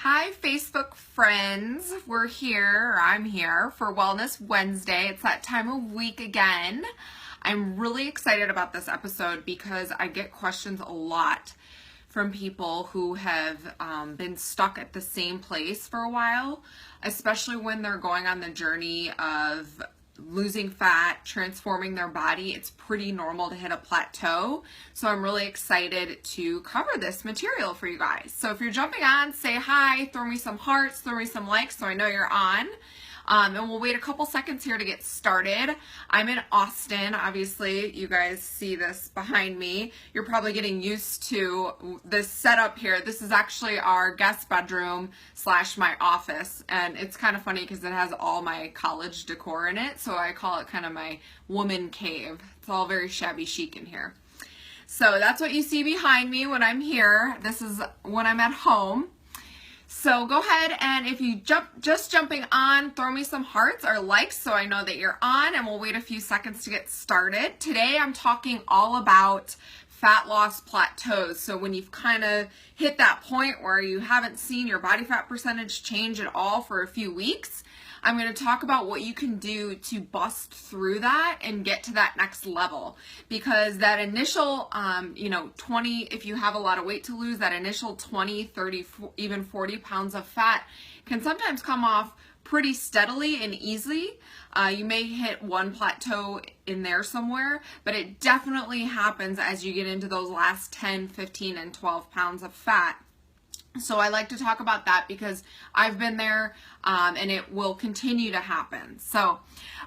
Hi, Facebook friends. We're here, or I'm here, for Wellness Wednesday. It's that time of week again. I'm really excited about this episode because I get questions a lot from people who have been stuck at the same place for a while, especially when they're going on the journey of losing fat, transforming their body. It's pretty normal to hit a plateau. So I'm really excited to cover this material for you guys. So if you're jumping on, say hi, throw me some hearts, throw me some likes so I know you're on. And we'll wait a couple seconds here to get started. I'm in Austin. Obviously, you guys see this behind me. You're probably getting used to this setup here. This is actually our guest bedroom / my office. And it's kind of funny because it has all my college decor in it. So I call it kind of my woman cave. It's all very shabby chic in here. So that's what you see behind me when I'm here. This is when I'm at home. So go ahead and if you just jumping on, throw me some hearts or likes so I know that you're on, and we'll wait a few seconds to get started. Today I'm talking all about fat loss plateaus. So when you've kind of hit that point where you haven't seen your body fat percentage change at all for a few weeks, I'm going to talk about what you can do to bust through that and get to that next level. Because that initial, 20, if you have a lot of weight to lose, that initial 20, 30, even 40 pounds of fat can sometimes come off pretty steadily and easily. You may hit one plateau in there somewhere, but it definitely happens as you get into those last 10, 15, and 12 pounds of fat. So I like to talk about that because I've been there and it will continue to happen. So,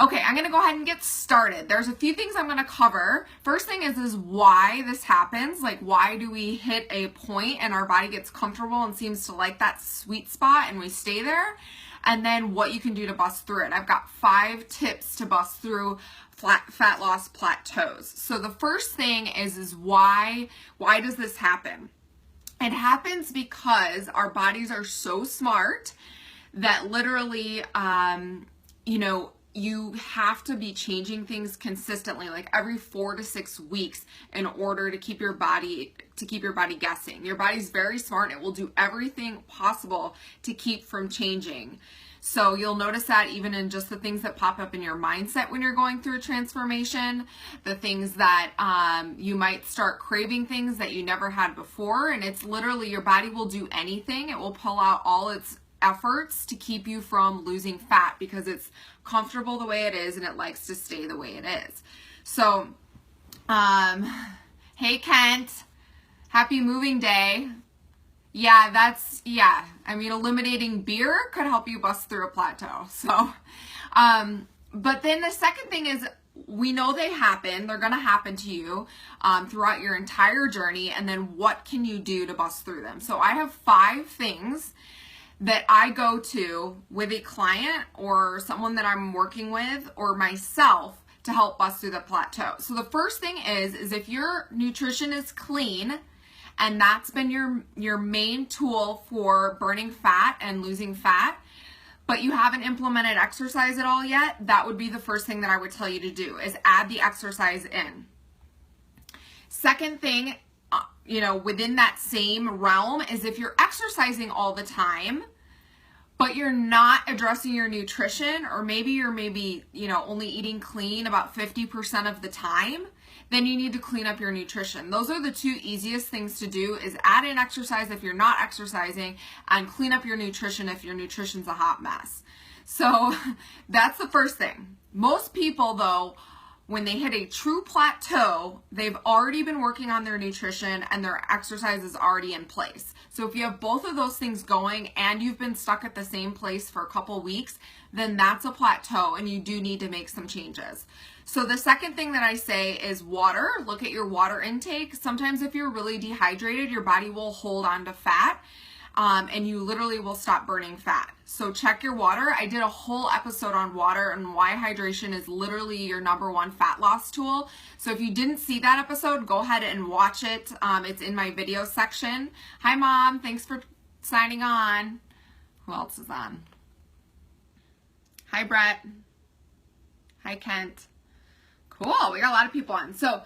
okay, I'm going to go ahead and get started. There's a few things I'm going to cover. First thing is why this happens. Like, why do we hit a point and our body gets comfortable and seems to like that sweet spot and we stay there? And then what you can do to bust through it. I've got 5 tips to bust through fat loss plateaus. So the first thing is why does this happen? It happens because our bodies are so smart that literally, you have to be changing things consistently, like every 4 to 6 weeks, in order to keep your body guessing. Your body's very smart. It will do everything possible to keep from changing. So you'll notice that even in just the things that pop up in your mindset when you're going through a transformation, the things that you might start craving things that you never had before. And it's literally your body will do anything. It will pull out all its efforts to keep you from losing fat because it's comfortable the way it is and it likes to stay the way it is. So, hey Kent, happy moving day. Eliminating beer could help you bust through a plateau. So, but then the second thing is we know they happen. They're going to happen to you throughout your entire journey. And then what can you do to bust through them? So I have 5 things that I go to with a client or someone that I'm working with or myself to help bust through the plateau. So the first thing is if your nutrition is clean, and that's been your main tool for burning fat and losing fat, but you haven't implemented exercise at all yet, that would be the first thing that I would tell you to do, is add the exercise in. Second thing, within that same realm, is if you're exercising all the time, but you're not addressing your nutrition, or maybe you're only eating clean about 50% of the time, then you need to clean up your nutrition. Those are the 2 easiest things to do, is add in exercise if you're not exercising and clean up your nutrition if your nutrition's a hot mess. So that's the first thing. Most people though, when they hit a true plateau, they've already been working on their nutrition and their exercise is already in place. So if you have both of those things going and you've been stuck at the same place for a couple weeks, then that's a plateau and you do need to make some changes. So the second thing that I say is water. Look at your water intake. Sometimes if you're really dehydrated, your body will hold on to fat and you literally will stop burning fat. So check your water. I did a whole episode on water and why hydration is literally your #1 fat loss tool. So if you didn't see that episode, go ahead and watch it. It's in my video section. Hi Mom, thanks for signing on. Who else is on? Hi Brett. Hi Kent. Cool, we got a lot of people on. So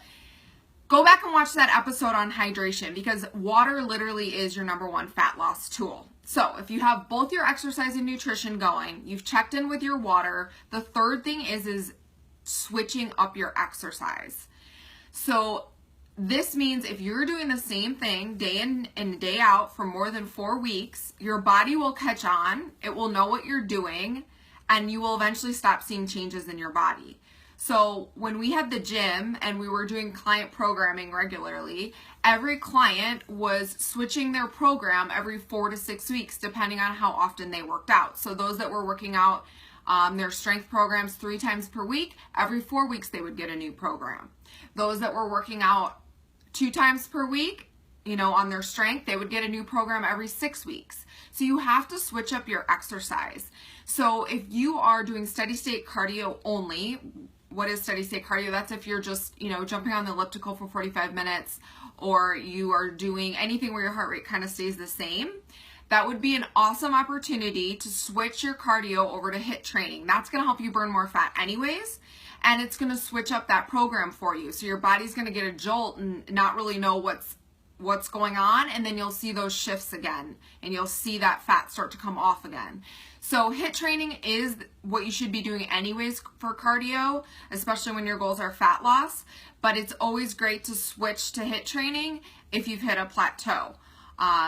go back and watch that episode on hydration, because water literally is your number one fat loss tool. So if you have both your exercise and nutrition going, you've checked in with your water, the third thing is switching up your exercise. So this means if you're doing the same thing day in and day out for more than 4 weeks, your body will catch on, it will know what you're doing, and you will eventually stop seeing changes in your body. So when we had the gym and we were doing client programming regularly, every client was switching their program every 4 to 6 weeks, depending on how often they worked out. So those that were working out their strength programs 3 times per week, every 4 weeks they would get a new program. Those that were working out 2 times per week, on their strength, they would get a new program every 6 weeks. So you have to switch up your exercise. So if you are doing steady state cardio only, what is steady state cardio? That's if you're just, jumping on the elliptical for 45 minutes, or you are doing anything where your heart rate kind of stays the same. That would be an awesome opportunity to switch your cardio over to HIIT training. That's going to help you burn more fat anyways, and it's going to switch up that program for you. So your body's going to get a jolt and not really know what's going on, and then you'll see those shifts again, and you'll see that fat start to come off again. So HIIT training is what you should be doing anyways for cardio, especially when your goals are fat loss, but it's always great to switch to HIIT training if you've hit a plateau.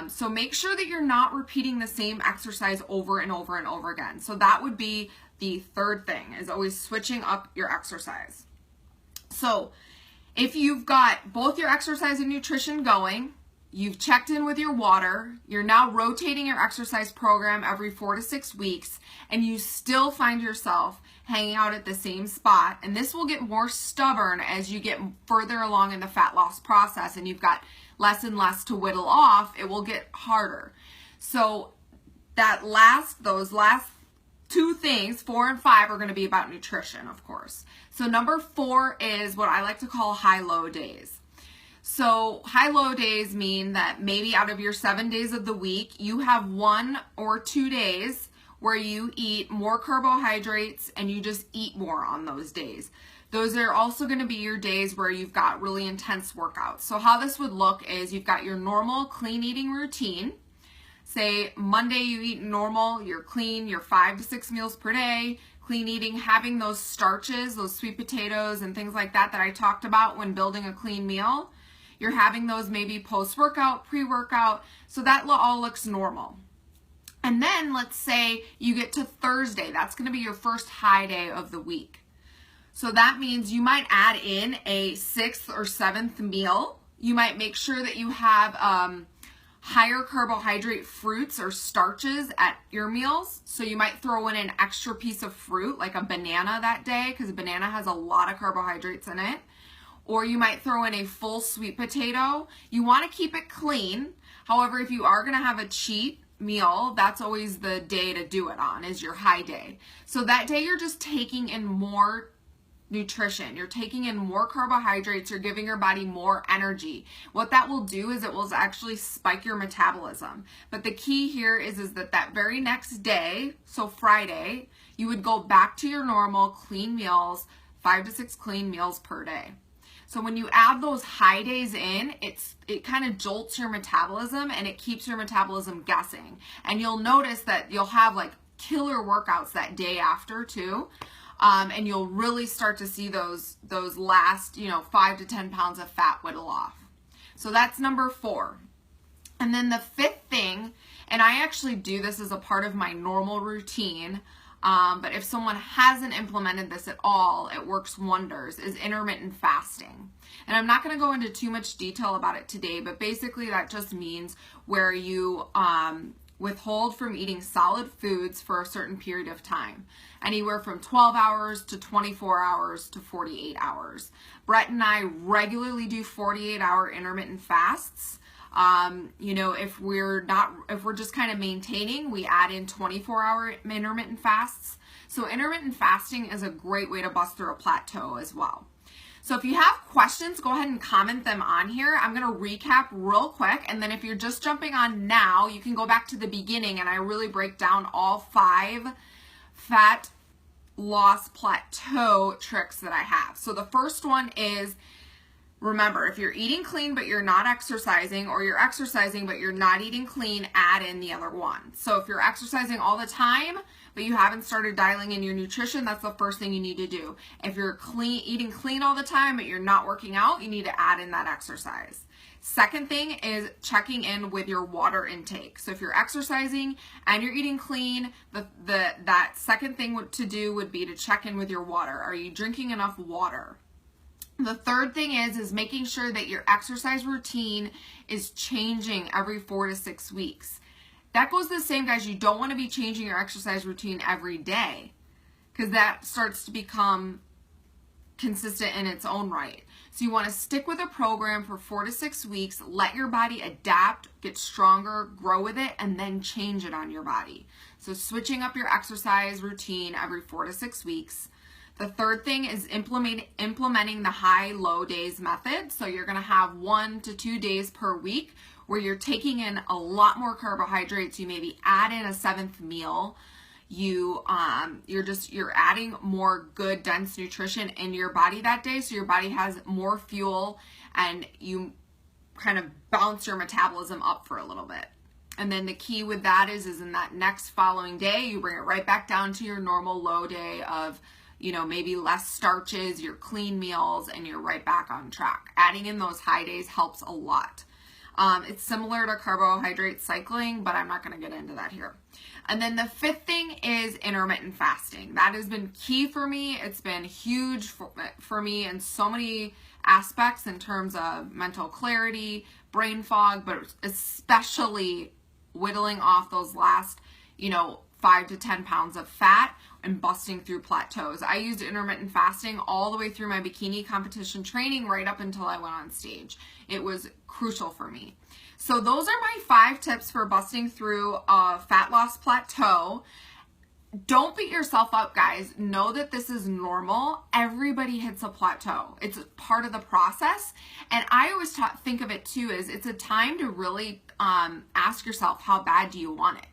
So make sure that you're not repeating the same exercise over and over and over again. So that would be the third thing, is always switching up your exercise. So if you've got both your exercise and nutrition going, you've checked in with your water, you're now rotating your exercise program every 4 to 6 weeks, and you still find yourself hanging out at the same spot, and this will get more stubborn as you get further along in the fat loss process and you've got less and less to whittle off, it will get harder. So those last 2 things, 4 and 5, are going to be about nutrition, of course. So number 4 is what I like to call high-low days. So high-low days mean that maybe out of your 7 days of the week, you have 1 or 2 days where you eat more carbohydrates and you just eat more on those days. Those are also going to be your days where you've got really intense workouts. So how this would look is you've got your normal clean eating routine. Say Monday you eat normal, you're clean, you're 5 to 6 meals per day, clean eating, having those starches, those sweet potatoes and things like that I talked about when building a clean meal. You're having those maybe post-workout, pre-workout, so that all looks normal. And then let's say you get to Thursday. That's going to be your first high day of the week. So that means you might add in a 6th or 7th meal. You might make sure that you have higher carbohydrate fruits or starches at your meals. So you might throw in an extra piece of fruit, like a banana that day, because a banana has a lot of carbohydrates in it. Or you might throw in a full sweet potato. You want to keep it clean. However, if you are going to have a cheat meal, that's always the day to do it on, is your high day. So that day you're just taking in more nutrition. You're taking in more carbohydrates. You're giving your body more energy. What that will do is it will actually spike your metabolism. But the key here is that very next day, so Friday, you would go back to your normal clean meals, 5 to 6 clean meals per day. So when you add those high days in, it kind of jolts your metabolism and it keeps your metabolism guessing. And you'll notice that you'll have like killer workouts that day after too. And you'll really start to see those last, 5 to 10 pounds of fat whittle off. So that's number 4. And then the 5th thing, and I actually do this as a part of my normal routine, but if someone hasn't implemented this at all, it works wonders, is intermittent fasting. And I'm not going to go into too much detail about it today, but basically that just means where you withhold from eating solid foods for a certain period of time, anywhere from 12 hours to 24 hours to 48 hours. Brett and I regularly do 48-hour intermittent fasts. If we're just kind of maintaining, we add in 24-hour intermittent fasts. So intermittent fasting is a great way to bust through a plateau as well. So if you have questions, go ahead and comment them on here. I'm going to recap real quick, and then if you're just jumping on now, you can go back to the beginning and I really break down all 5 fat loss plateau tricks that I have. So the first one is Remember, if you're eating clean but you're not exercising, or you're exercising but you're not eating clean, add in the other one. So if you're exercising all the time but you haven't started dialing in your nutrition, that's the first thing you need to do. If you're eating clean all the time but you're not working out, you need to add in that exercise. Second thing is checking in with your water intake. So if you're exercising and you're eating clean, that second thing to do would be to check in with your water. Are you drinking enough water? The third thing is making sure that your exercise routine is changing every 4 to 6 weeks. That goes the same, guys. You don't want to be changing your exercise routine every day, because that starts to become consistent in its own right. So you want to stick with a program for 4 to 6 weeks, let your body adapt, get stronger, grow with it, and then change it on your body. So switching up your exercise routine every 4 to 6 weeks. The third thing is implementing the high-low days method. So you're going to have 1 to 2 days per week where you're taking in a lot more carbohydrates. You maybe add in a 7th meal. You're adding more good, dense nutrition into your body that day, so your body has more fuel and you kind of bounce your metabolism up for a little bit. And then the key with that is in that next following day, you bring it right back down to your normal low day of, maybe less starches, your clean meals, and you're right back on track. Adding in those high days helps a lot. It's similar to carbohydrate cycling, but I'm not going to get into that here. And then the fifth thing is intermittent fasting. That has been key for me. It's been huge for me in so many aspects in terms of mental clarity, brain fog, but especially whittling off those last, 5 to 10 pounds of fat and busting through plateaus. I used intermittent fasting all the way through my bikini competition training right up until I went on stage. It was crucial for me. So those are my 5 tips for busting through a fat loss plateau. Don't beat yourself up, guys. Know that this is normal. Everybody hits a plateau. It's part of the process. And I always think of it too as it's a time to really ask yourself, how bad do you want it?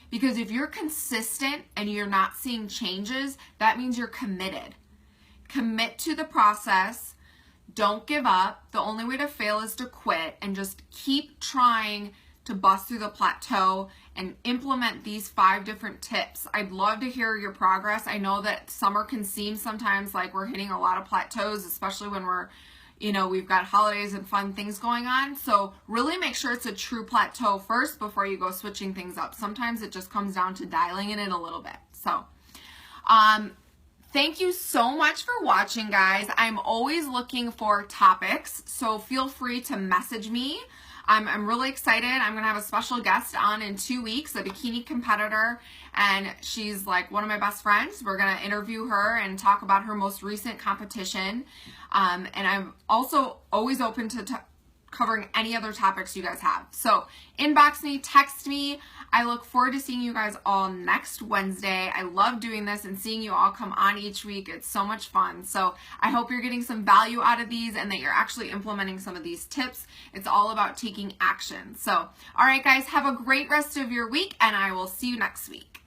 Because if you're consistent and you're not seeing changes, that means you're committed. Commit to the process. Don't give up. The only way to fail is to quit, and just keep trying to bust through the plateau and implement these 5 different tips. I'd love to hear your progress. I know that summer can seem sometimes like we're hitting a lot of plateaus, especially when we've got holidays and fun things going on. So really make sure it's a true plateau first before you go switching things up. Sometimes it just comes down to dialing it in a little bit. So, thank you so much for watching, guys. I'm always looking for topics, so feel free to message me. I'm really excited. I'm going to have a special guest on in 2 weeks, a bikini competitor, and she's like one of my best friends. We're going to interview her and talk about her most recent competition. And I'm also always open to covering any other topics you guys have. So inbox me, text me. I look forward to seeing you guys all next Wednesday. I love doing this and seeing you all come on each week. It's so much fun. So I hope you're getting some value out of these and that you're actually implementing some of these tips. It's all about taking action. So, all right, guys, have a great rest of your week, and I will see you next week.